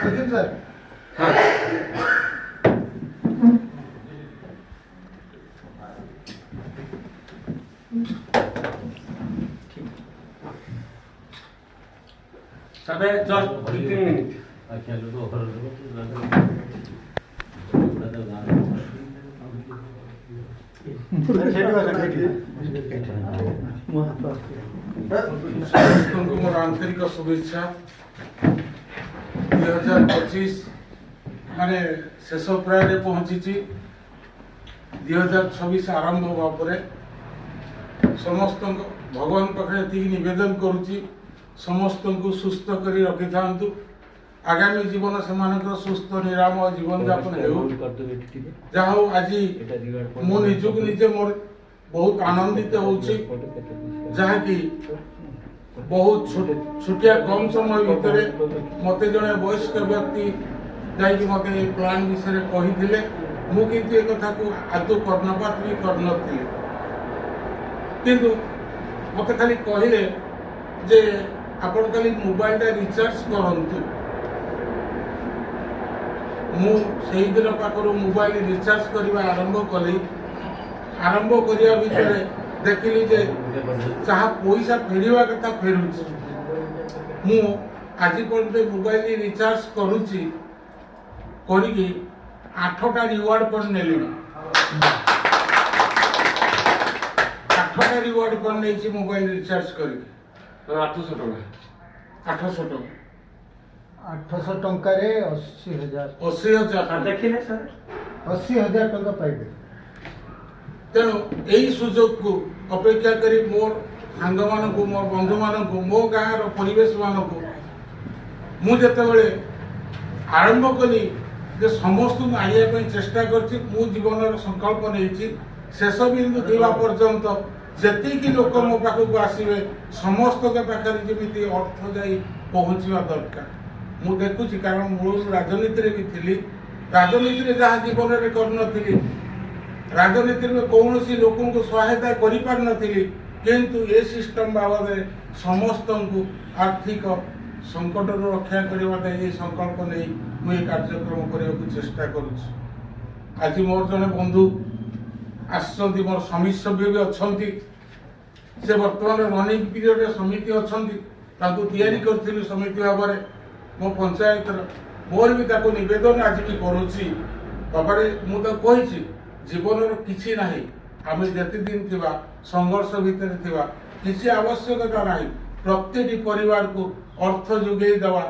sir सबे just 15 minute मोर आंतरिक शुभेच्छा 2025 माने शेष प्राय पहुंची 2026 आरंभ होगा परे समस्त भगवान पाखे ये निवेदन करुच्ची समस्त को सुस्थ कर रखि था आगामी जीवन से सुस्थ निराम जीवन यापन हो आज मु निजक निजे मोर बहुत आनंदित होची जहाँकि बहुत छुटिया कम समय भितर मत जड़े वयस्क व्यक्ति जाकि मत प्लान विषय कही मुझे कथा को आदौ कर्णपात भी करनी किंतु मत खाली कहले जे आपण खाली मोबाइल टा रिचार्ज करंतु मु सेही दिन पाखर मोबाइल रिचार्ज करने आरंभ कली आरंभ करिया भितर देखिली जे जहाँ पैसा फेरवा कथा फेरुची मु आज पर्यंत मोबाइल रिचार्ज करुची करिकी 8टा रिवार्ड पर नेली 8टा रिवार्ड पर नहीं मोबाइल रिचार्ज करिकी 800 टका 800 टका 800 टंका रे 80,000 80,000 देखिले सर 80,000 टंका पाइबे तेणु यही सुजोग को अपेक्षा करी मोर सांग मान को मोर बंधु मान को मो गाँव परिवेश मान को मुझे आरंभ कली जे समस्त आने चेष्टा करछि मु जीवन संकल्प नहीं शेष बिंदु थिबा पर्यंत जेतिकी लोक मो पाखक आसवे समस्त के पाखे जमी अर्थ जाई पहुँचवा दरकार मु देखुची कारण मूल राजनीति भी थी राजनीति जहाँ जीवन में करनी राजनीति में कौन सी लोक को सहायता कर पार नी किंतु ये सिस्टम बाबद समस्त को आर्थिक संकट रक्षा करने ये संकल्प नहीं मुझे कार्यक्रम करने को चेष्टा करुच्ची आज मोर जड़े बंधु आसछंती मोर समिति सभ्य भी अच्छा से बर्तमान रनिंग पीरियड समिति अच्छा तैयारी करी समिति भाव में मो पंचायत मोर भी ताको निवेदन आज भी करुच्ची बाबारे मुझे कही जीवन किसी ना आम जिते दिन थिबा संघर्ष भितर थिबा किसी आवश्यकता ना प्रत्येक परिवार को अर्थ जोगे देवा